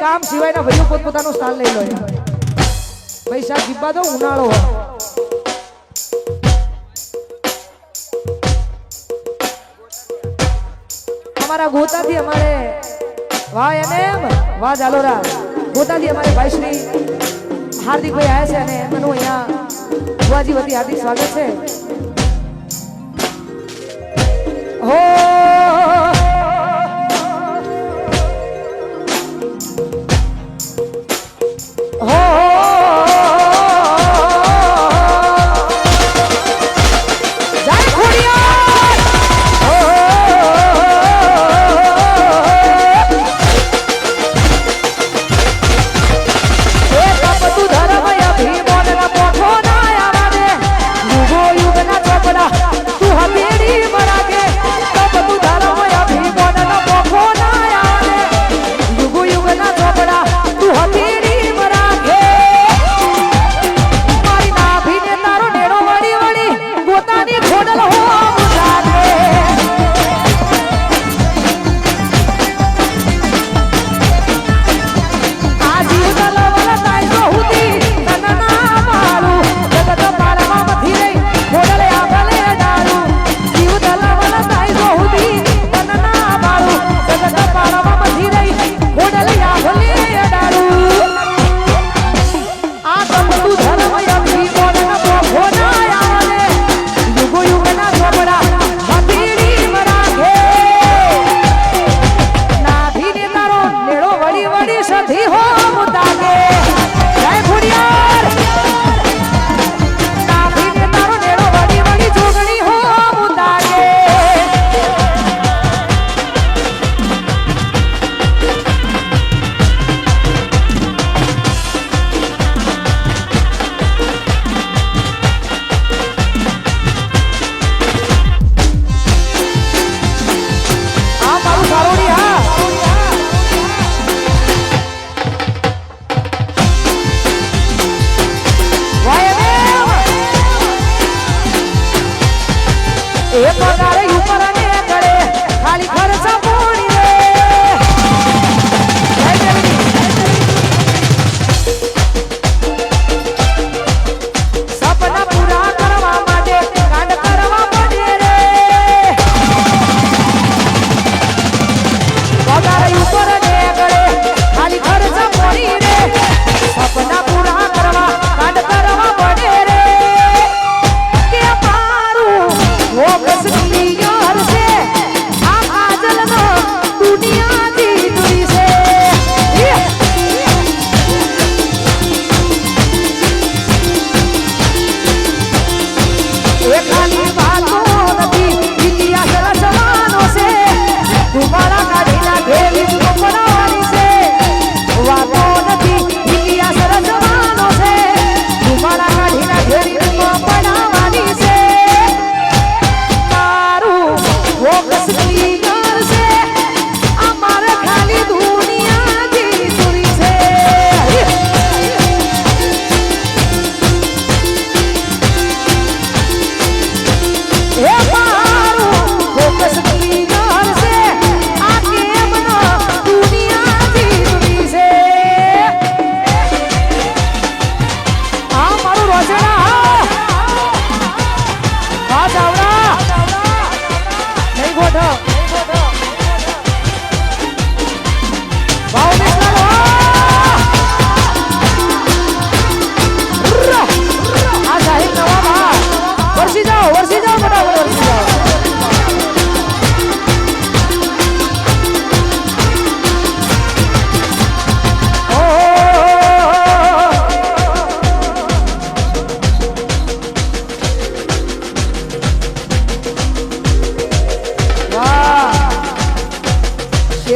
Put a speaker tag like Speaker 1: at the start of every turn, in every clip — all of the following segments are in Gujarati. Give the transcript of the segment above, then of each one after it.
Speaker 1: કામ સિવાયના ભાઈઓ પોતપોતાનું સ્થાન લઈ લો. પૈસા જીવવા દો, ઉનાળો હોય. અમારા ગોતાથી અમારે વાહ એને વાહ જાલોરા ગોતાથી અમારે ભાઈ શ્રી હાર્દિકભાઈ આવ્યા છે અને એમનું અહીંયા ભુવાજી વતી હાર્દિક સ્વાગત છે. હો તું હવેડી બરાગે તો બધું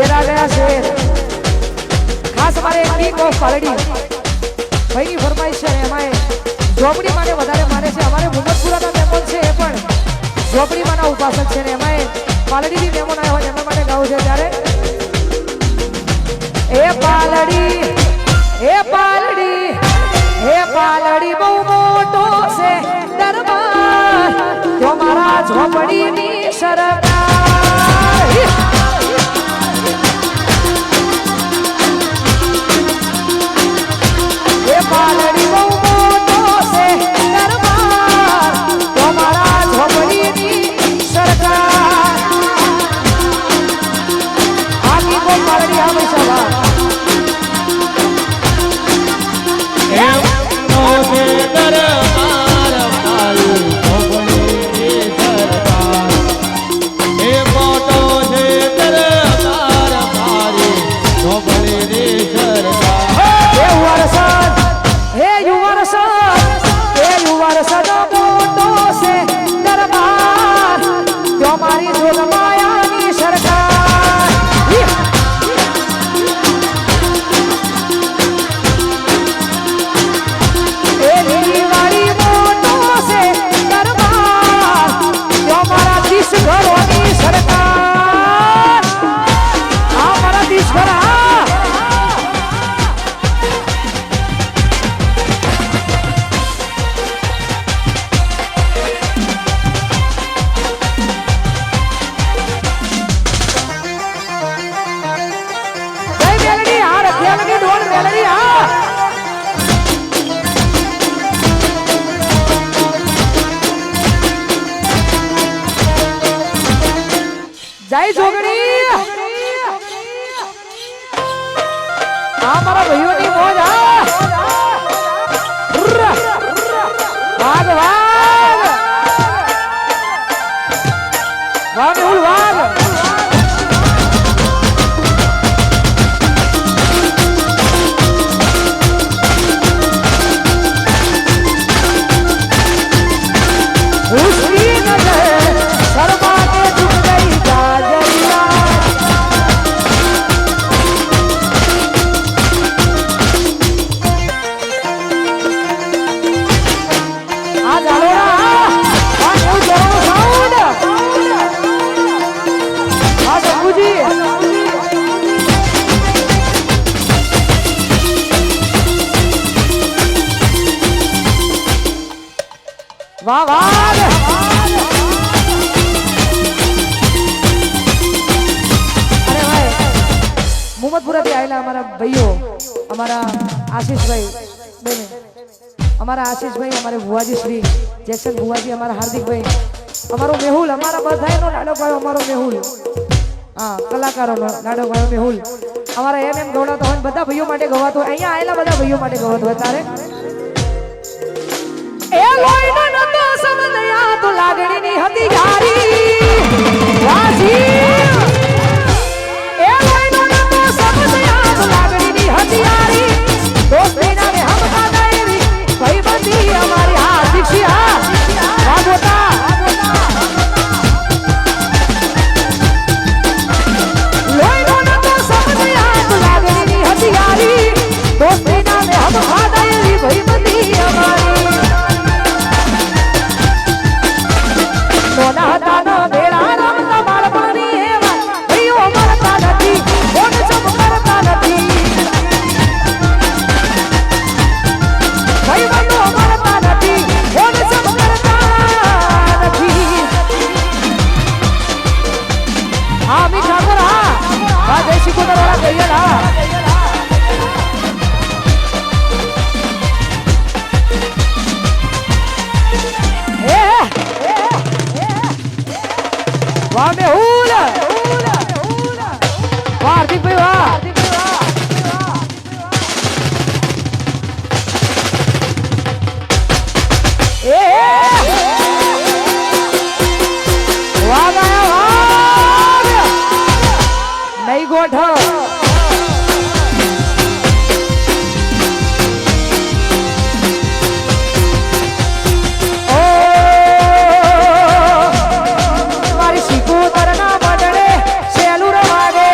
Speaker 1: શેરા ગયા શેર ખાસ મારે કિંગ ઓફ પાલડી ભાઈની ફરમાઈશ છે એમાં ઝોપડી માટે વધારે માને છે અમારે મુહમ્મદપુરાના મહેમાન છે એ પણ ઝોપડીમાંના ઉપાસક છે ને એમાં પાલડીથી મહેમાન આવ્યા હોય એમના માટે ગાવું છે ત્યારે એ પાલડી બહુ મોટો છે દરબાર જો મારા ઝોપડીની સરકાર એ પાલડી બહુ મોટો છે દરબાર જો મારા ઝોપડીની સરકાર આખી કો પાલડી આવે સવાર જય જોગણી આ મારા ભાઈઓની મોજ વાગ વાગ વાગ ઉલ વાગ उसकी नजर शर्मा के झुक गई वाह वाह अरे भाई मोहम्मदपुरा થી આયેલા અમારા ભાઈઓ અમારા આશીષભાઈ બેન અમારા આશીષભાઈ અમારે ભુવાજી શ્રી જેક્શન ભુવાજી અમારા હાર્દિકભાઈ અમારો મેહુલ અમારા બધાયનો લાડો ભાઈ અમારો મેહુલ હા કલાકારોનો લાડો ભાઈ મેહુલ અમારા એમ ગવડાતો હોય બધા ભાઈઓ માટે ગવાતો અહીંયા આયેલા બધા ભાઈઓ માટે ગવાતો હોય તારે એ લોઈનો નતો સમજયા તો લાગણીની હતી ગારી રાજી એ લોઈનો નતો સમજયા તો લાગણીની હતી ગારી દોસ્તીના મે હમ કાદાયરી ભાઈ બંધી અમારી હા દીક્ષિયા આ બોતા લોઈનો નતો સમજયા તો લાગણીની હતી ગારી દોસ્તીના મે હમ કાદાયરી ભાઈ બંધી અમારી સોના તાના બેડા રમતા બાળપણની એવા ભાઈઓ મરતા નથી કોણ જમ કરતા નથી ભાઈ બંધો મરતા નથી કોણ જમ કરતા નથી હા મીઠા કર હા જય શિકોતર વાળા કહીએ હા वाह मेहुल वाह हार्दिक भाई वाह ए वाह गया वाह नहीं गोठ શિકોતરના બદલે સેલુર વાગે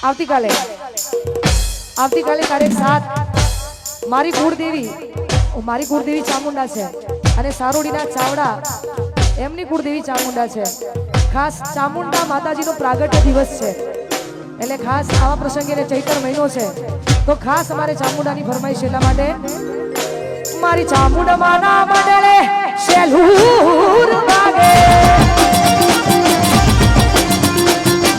Speaker 1: આવતીકાલે તારીખ 7 મારી કુળદેવી ચામુંડા છે અને સારોડીના ચાવડા એમની કુળદેવી ચામુંડા છે. ખાસ ચામુંડા માતાજીનો પ્રાગટ્ય દિવસ છે એટલે ખાસ આવા પ્રસંગે ચૈત્ર મહિનો છે તો ખાસ અમારે ચામુંડાની ફરમાઈશ એટલા માટે મારી ચામુંડા માના મંડળે શેલુર વાગે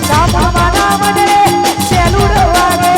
Speaker 1: ચામુંડા માના મંડળે શેલુર વાગે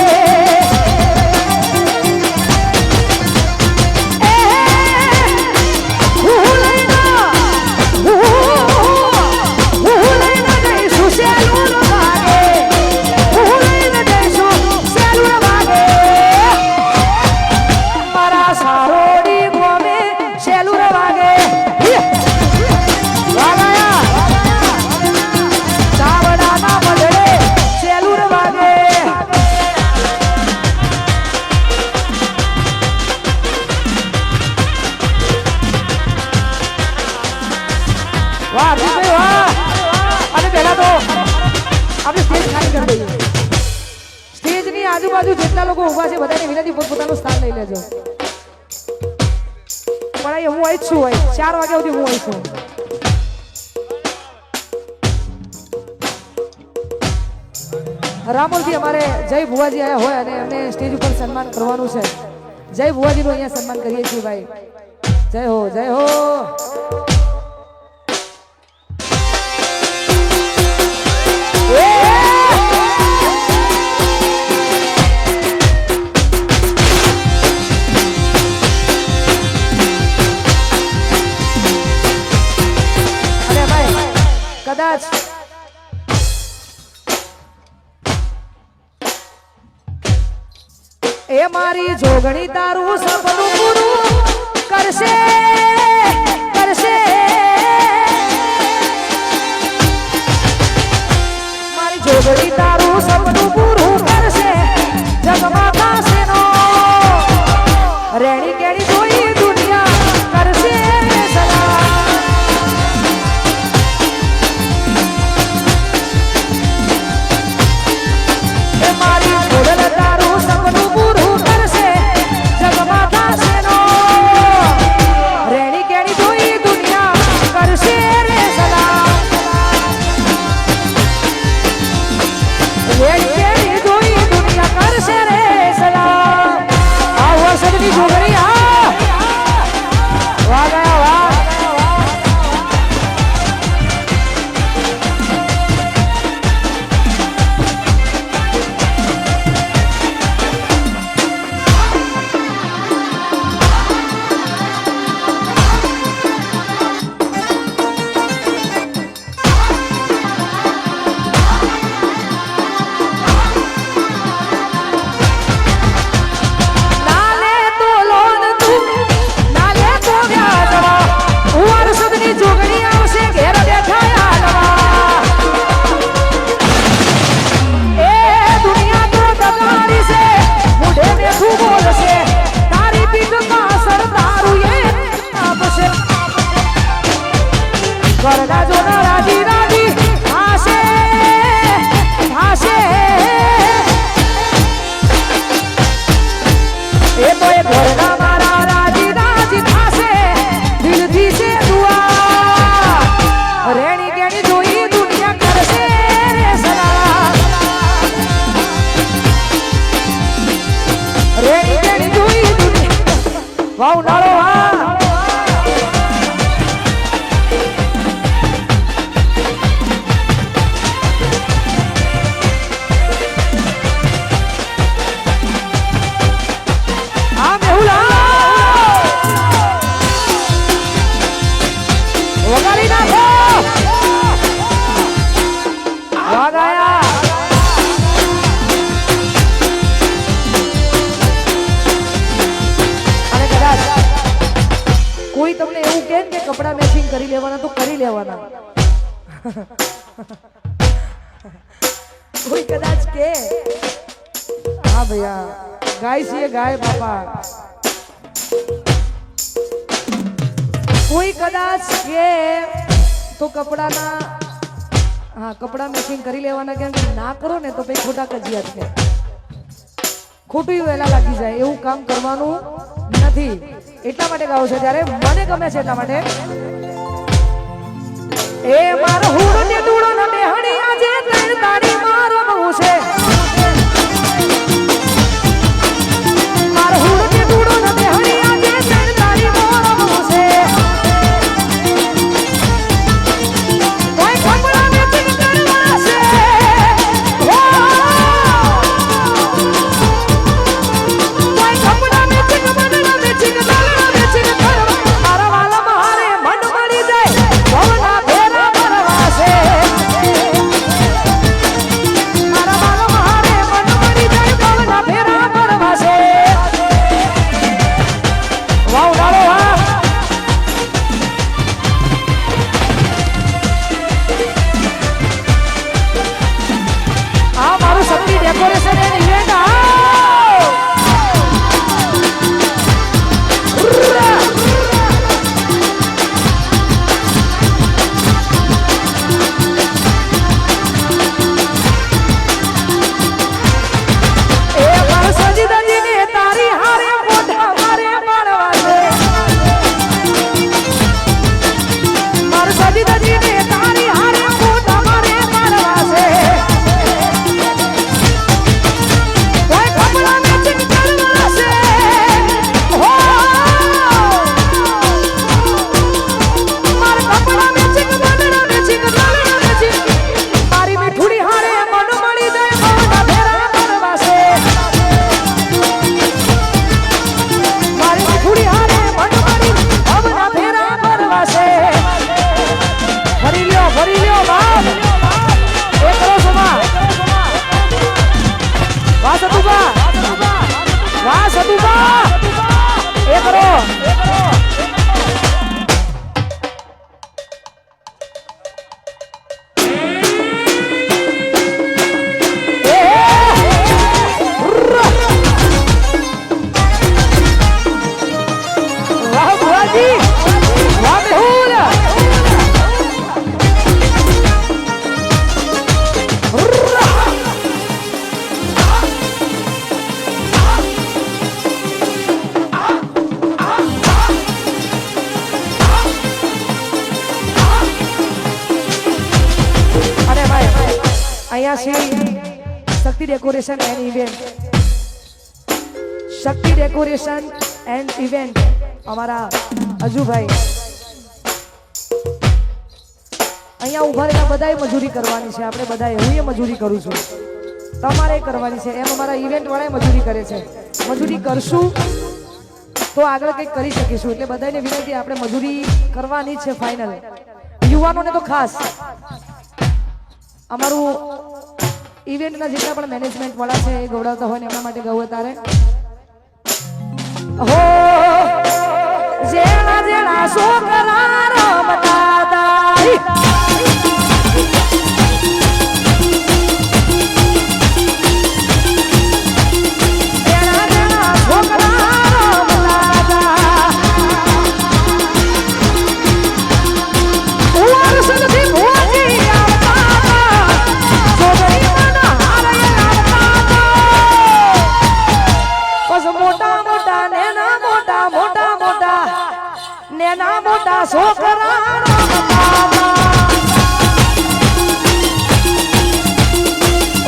Speaker 1: આજુબાજુ જેટલા લોકો ઊભા છે બધાને વિનંતી પોતપોતાનું સ્થાન લઈ લેજો. પણ અહીં હું અહીં છું, 4 વાગ્યા સુધી હું અહીં છું. રામોલથી અમારે જય ભુવાજી આયા હોય અને એમને સ્ટેજ ઉપર સન્માન કરવાનું છે. જય ભુવાજીનું અહીંયા સન્માન કરીએ છીએ ભાઈ. જય હો જય હો. કદાચ એ મારી જોગણી તારું સપનું પૂરું કરશે મારી જોગણી તારું સપનું પૂરું કરશે જગમાં થશે નો રેણી કેણી જોઈ દુનિયા કરશે વાવ નાળો વગાડી નાખો વાગાયા કોઈ તમને એવું કહે કે કપડા મેચિંગ કરી લેવાના તો કરી લેવાના. કોઈ કદાચ કે હા ભૈયા ગાય છે ગાય બાપા, કોઈ કદાચ કે તો કપડાના હા કપડા મેચિંગ કરી લેવાના, કેમ કે ના કરો ને તો પછી ખોટા કજિયાત છે, ખોટું વહેલા લાગી જાય એવું કામ કરવાનું નથી. એટલા માટે ગાવું છે જ્યારે મને ગમે છે એટલા માટે. એ મારો હુડ ને દૂડો ન બેહણી આજે તૈણ તારી મારો બહુ છે, મારો હુડ ને દૂડો ન બેહણી આજે તૈણ તારી મારો બહુ છે. કોઈ કપડા ને ચિક કરવા છે, કોઈ કપડા ને ચિક બનના ને ચિક દલના ને ચિક કરવા, મારા વાલા મારે મન મળી જાય ભવના ભેરા ભરવા છે, મારા વાલા મારે મન મળી જાય ભવના ભેરા ભરવા છે. વાવ ડાળો વાહ. આ મારું શક્તિ ડેકોરેશન એન્ડ ઇવેન્ટ તારી હારે મોઢા મારે મારવા છે, મારું સજીદાજીને તારી હારે મોઢા મારે મારવા છે. કોઈ કપડા મેચિંગ કરવા છે, હો મારા કપડા મેચિંગ બનના મેચિંગ દલના મેચિંગ, મારી મીઠુડી હારે મન મળી જાય ભવના ભેરા ભરવા છે, મારી મીઠુડી હારે મન મળી ભવના ભેરા ભરવા છે. ફરી લ્યો બાપ એ કરો સમા. વાહ સતુબા, વાહ સતુબા એ કરો. વાહ ભુવાજી, વાહ મેહુલ. અરે ભાઈ અહીંયા Shri Shakti decoration and event, Shakti decoration and event અમારા અજુભાઈ અહીંયા ઉભા રહેલા બધાએ મજૂરી કરવાની છે. આપણે બધાએ, હું એ મજૂરી કરું છું, તમારે કરવાની છે, એમ અમારા ઇવેન્ટ વાળા મજૂરી કરે છે. મજૂરી કરશું તો આગળ કંઈક કરી શકીશું, એટલે બધાને વિનંતી આપણે મજૂરી કરવાની છે ફાઇનલ. યુવાનોને તો ખાસ અમારું ઇવેન્ટના જેટલા પણ મેનેજમેન્ટ વાળા છે એ ગૌડાવતા હોય ને એમના માટે ગૌ તારે હો જેણા જેણા છોકરા રમતા દાઈ, જેણા જેણા છોકરા રમતા દા, ઉવારસથી ભુવાજી આવતા દા, છોકરી મના હારે આવતા દા. બસ મોટા મોટા નેના મોટા મોટા મોટા નેના મોટા છોકરા રમતા દા.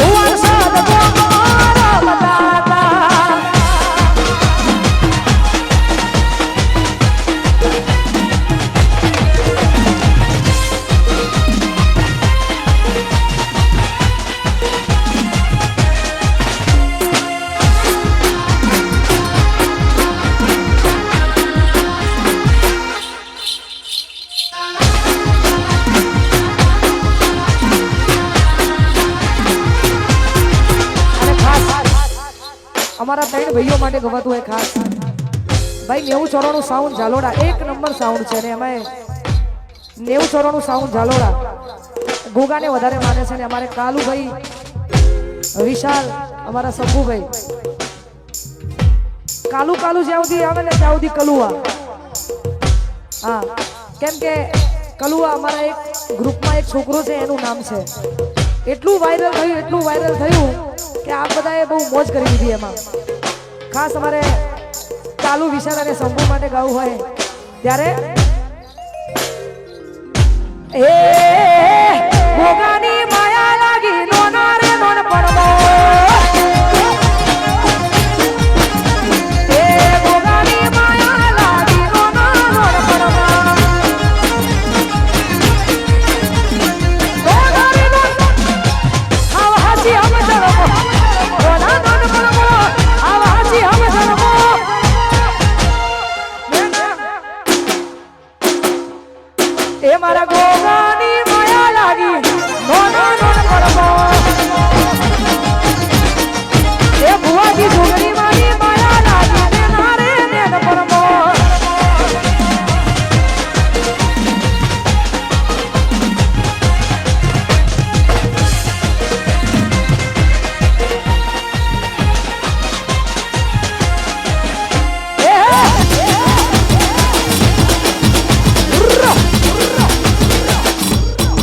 Speaker 1: ઉવારસદ ગોમા રમતા દા. અમારા ત્રણ ભાઈઓ માટે ગવાતું હોય ખાસ ભાઈ 90-94 સાઉન્ડ ઝાલોડા એક નંબર સાઉન્ડ છે ને એમાં 90-94 સાઉન્ડ ઝાલોડા ગોગાને વધારે માને છે ને અમારે કાલુભાઈ વિશાલ અમારા શંભુભાઈ કાલુ કાલુ જ્યાં સુધી આવે ને ત્યાં સુધી કલુઆ. હા કેમ કે કલુઆ અમારા એક ગ્રુપમાં એક છોકરો છે એનું નામ છે એટલું વાયરલ થયું કે આ બધાએ બહુ મોજ કરી દીધી એમાં ખાસ અમારે ચાલુ વિશાલ અને શંભુ માટે ગાવું હોય ત્યારે એ ભોગાની માયા લાગી નોના રે નોન પડવો એ ભોગાની માયા લાગી નોના નોન પડવો નોના રે નોન આવ હાસી હમ જરમો નોના નોન પડવો આવ હાસી હમ જરમો એ મારા ગોગાની માયા લાગી નોના નોન પડવો એ ભુવાજી જોગણી મારી માયા લાગી ને નારે નેન પડવો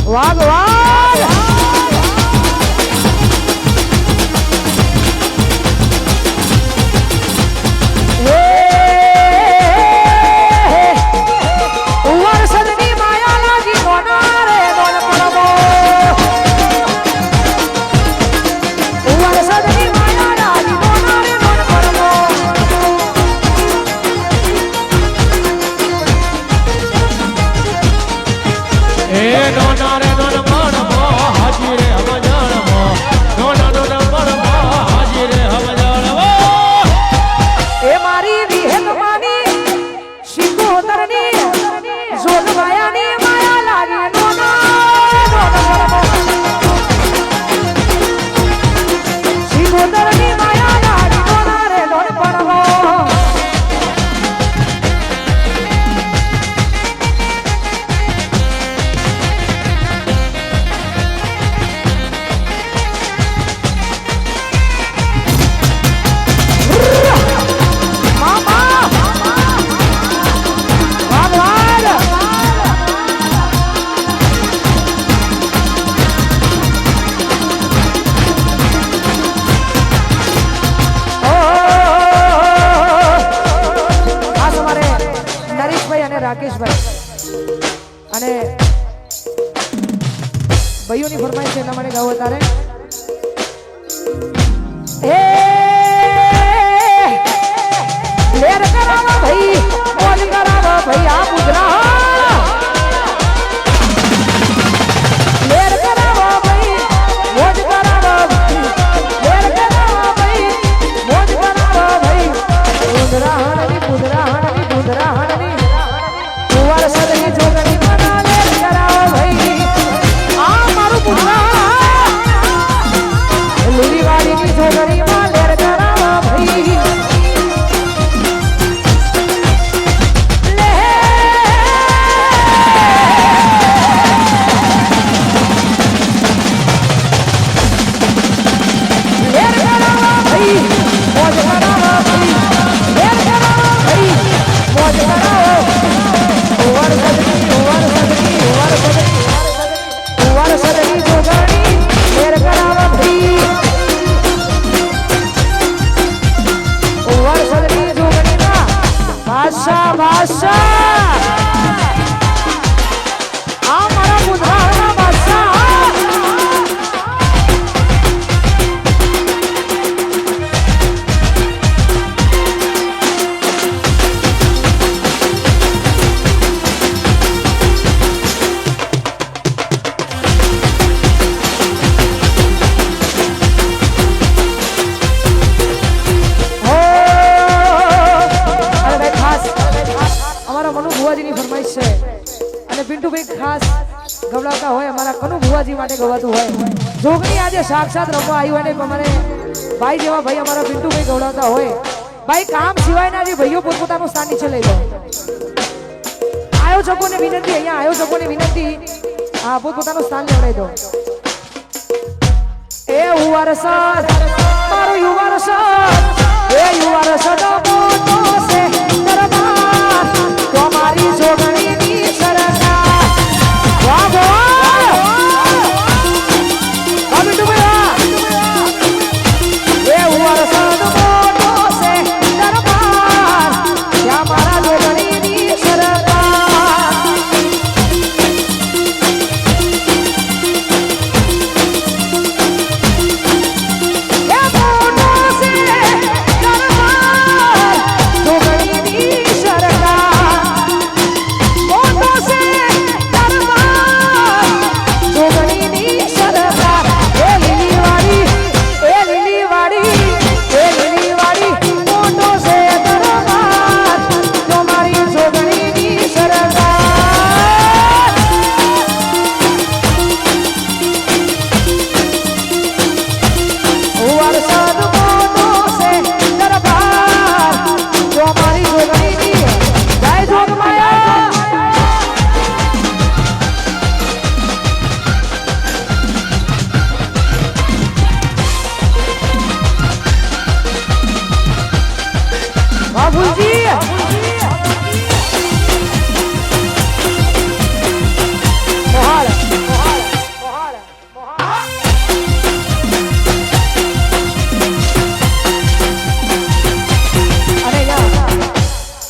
Speaker 1: વાગ વાગ વર્ષની માયા લાગી નોના રે નોન પડવો વર્ષની માયા લાગી નોના રે નોન પડવો
Speaker 2: એ નોના રે નોન પડવો હાજી રે હમ જાણવો નોના નોન પડવો હાજી રે હમ જાણવો
Speaker 1: એ મારી વિહેક માની શિકોતરની જોગવાયાની માયા લાગી નોના નોન પડવો શિકોતરની માયા લાગી નોના રે નોન પડવો રાકેશભાઈ અને ભાઈઓની ફરમાઈશ છે એના માટે ગાવું તારે એ લેર કરાવો ભાઈ મોજ કરાવો ભાઈ આ પુજરા લેર કરાવો ભાઈ મોજ કરાવો લેર કરાવો ભાઈ મોજ કરાવો ભાઈ પુજરા હણની પુજરા હણની પુજરા હણની સદની જોગણી મના લેર કરાવો ભાઈ આ મારું પુજરા લુલી વાડીની જોગણી માં લેર કરાવો ભાઈ ગવડાવતા હોય અમારા કનુ ભુવાજી માટે ગવાતું હોય જોગણી આજે સાક્ષાત રમવા આવ્યું હોય ને અમારે ભાઈ જેવા ભાઈ અમારા પિન્ટુભાઈ ગવડાવતા હોય ભાઈ કામ સિવાયના જે ભાઈઓ પોતપોતાનું સ્થાન નીચે લઈ લો આયોજકોને વિનંતી અહીંયા આયોજકોને વિનંતી હા પોતપોતાનું સ્થાન લેવડાવી દો એ યુવારસદ મારું યુવારસદ એ યુવારસદ મોટો છે દરબાર તમારી જોગણીની સરકાર વરસાદ મોટો છે દરબાર જો મારી જોગણીની જય જોગમાયા બાબુજી મોહાળ અને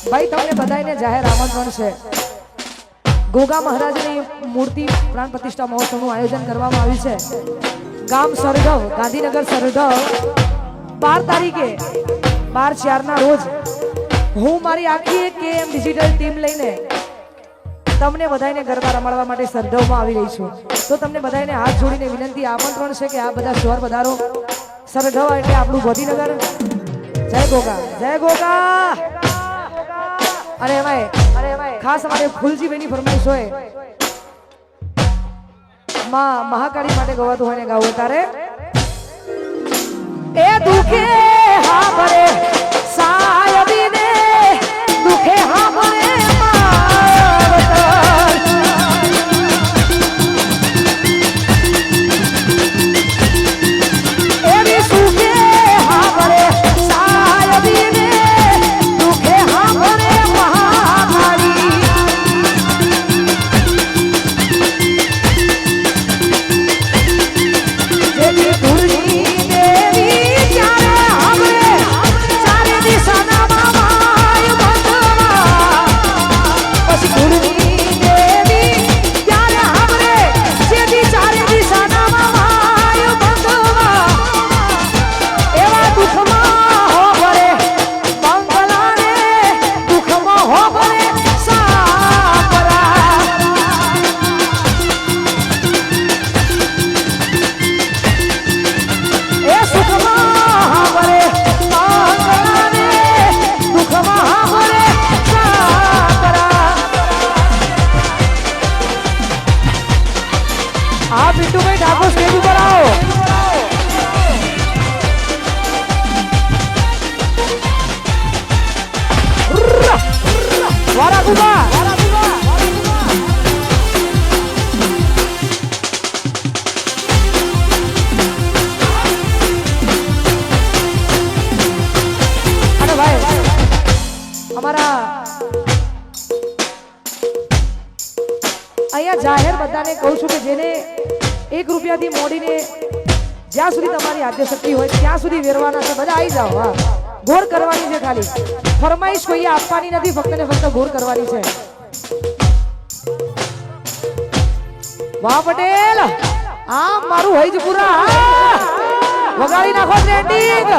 Speaker 1: ભાઈ તમને બધાને જાહેર આમંત્રણ છે ગોગા મહારાજની મૂર્તિ પ્રાણ પ્રતિષ્ઠા મહોત્સવનું આયોજન કરવામાં આવ્યું છે ગામ સરગવ ગાંધીનગર સરગવ 12 તારીખે 12/4 રોજ હું મારી આખી એક કેએમ ડિજિટલ ટીમ લઈને તમને બધાને ગરબા રમાડવા માટે સરગવમાં આવી રહી છું તો તમને બધાને હાથ જોડીને વિનંતી આમંત્રણ છે કે આ બધા શોર વધારો સરગવ એટલે આપણું ગાંધીનગર જય ગોગા જય ગોગા અરે એમાં ખાસ અમારે ફૂલજીભાઈની ફરમાઈશ હોય માં મહાકાળી માટે ગવાતું હોય ને ગાવું તારે એ દુખે હા ભરે સાયબીને દુખે હા ભરે માવતર એવી સુખે હા ભરે સાયબીને દુખે હા ભરે મહાકાળી જેથી ધૂળની દેવી ત્યારે હમરે ચારે દિશાના મામાય બંધમાં પછી ધૂળની દેવી ત્યારે હમરે જેથી ચારે દિશાના મામાય બંધમાં એવા દુઃખમાં હો ભરે બંગલાને દુઃખમાં હો ભરે સાપરા એ સુખમાં ભરે મંગળાને દુઃખમાં ભરે સાપરા આ બિટ્ટુભાઈ ઠાકોર સ્ટેજ ઉપર આવો વારા કુબા અને ભાઈ અમારા અહીંયા જાહેર બધાને કહું છું કે જેને 1 રૂપિયાથી મોડીને જ્યાં સુધી તમારી આદ્યશક્તિ હોય ત્યાં સુધી વેરવાના છે બધા આવી જાઓ હા ગોર કરવાની છે ખાલી ફરમાઈશ કોઈએ આપવાની નથી ફક્ત ને ફક્ત ગોર કરવાની છે વાહ પટેલ આ મારું હૈજપુરા વગાડી નાખો ટ્રેન્ડિંગ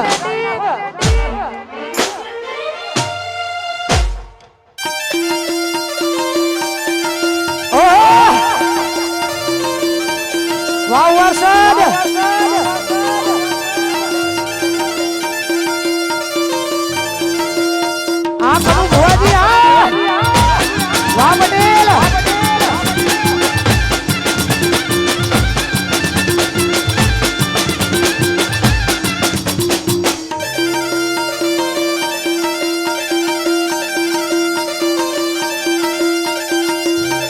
Speaker 1: વાહ વરસાદ આ કરું ભુવાજી આ વાહ પટેલ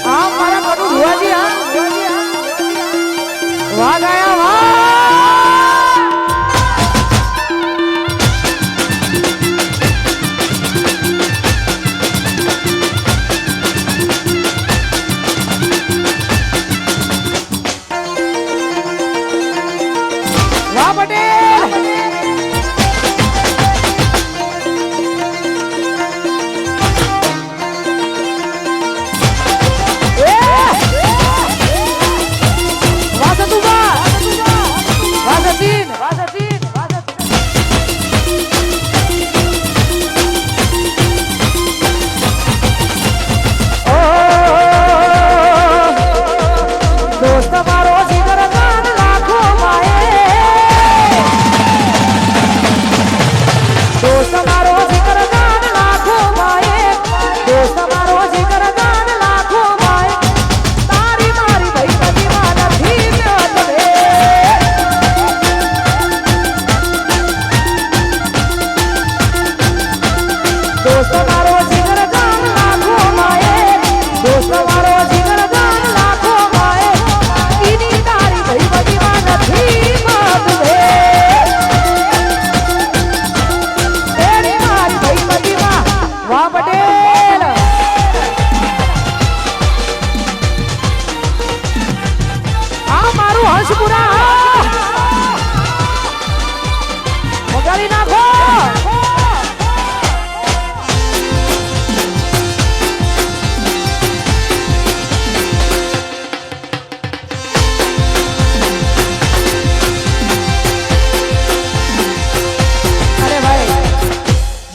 Speaker 1: આ મારા કરું ભુવાજી આ વાહ ગયા વાહ વાહ પટેલ વાહ સતુભા વાહ સચિન દોસ્ત મારો જીગર કાન લાખો માએ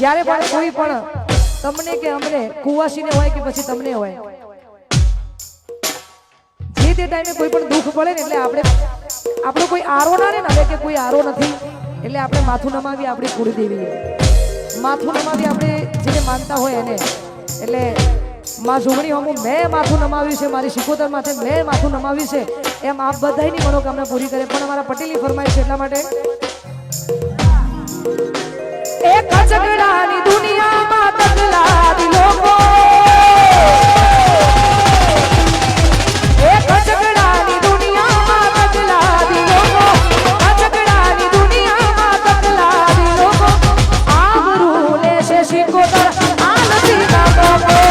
Speaker 1: જ્યારે પણ કોઈ પણ તમને કે અમને કુવાસીને હોય કે પછી તમને હોય જે તે ટાઈમે કોઈ પણ દુઃખ પડે ને એટલે આપણો કોઈ આરો ના રે ને હવે કે કોઈ આરો નથી એટલે આપણે માથું નમાવી આપણી કુળદેવી માથું નમાવી આપણે જેને માનતા હોય એને એટલે માં ઝુમણી હમું મેં માથું નમાવ્યું છે મારી શિકોતર માથે મેં માથું નમાવ્યું છે એમ આપ બધાની મનોકામના પૂરી કરે પણ અમારા પટેલની ફરમાઈશ છે એટલા માટે એક ઝઘડાની દુનિયામાં તકલાદી લોકો એક ઝઘડાની દુનિયામાં તકલાદી લોકો ઝઘડાની દુનિયામાં તકલાદી લોકો આબરૂ લેશે શિકોતર આલતી ના લોકો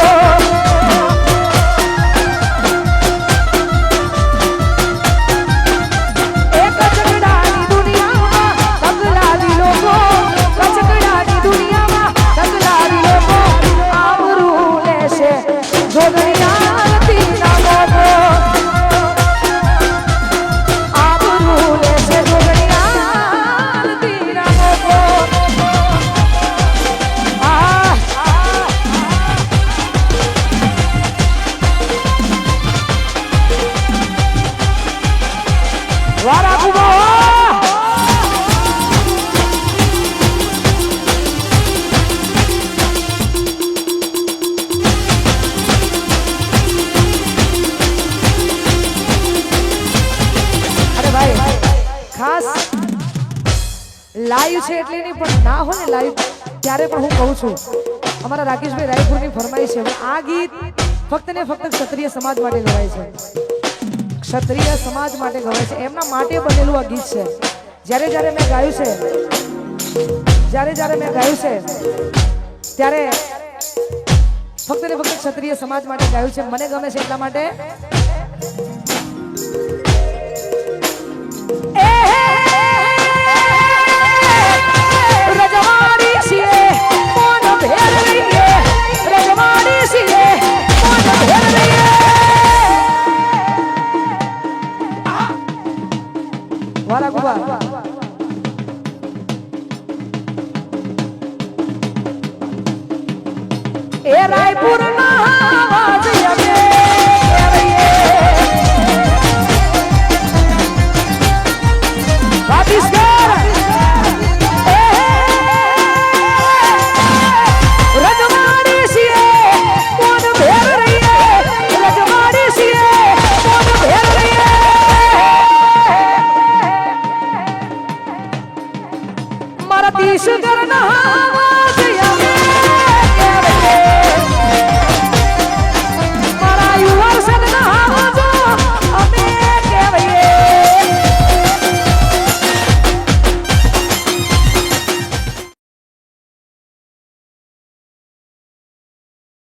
Speaker 1: લાઈવ છે એટલે નહીં પણ ના હોય ને લાઈવ ત્યારે પણ હું કહું છું અમારા રાકેશભાઈ રાયપુરની ફરમાઈશ છે આ ગીત ફક્ત ને ફક્ત ક્ષત્રિય સમાજ માટે ગવાય છે ક્ષત્રિય સમાજ માટે ગવાય છે એમના માટે બનેલું આ ગીત છે જ્યારે જ્યારે મેં ગાયું છે ત્યારે ફક્ત ને ફક્ત ક્ષત્રિય સમાજ માટે ગાયું છે મને ગમે છે એટલા માટે એ રાયપુર મારા તીશ કરના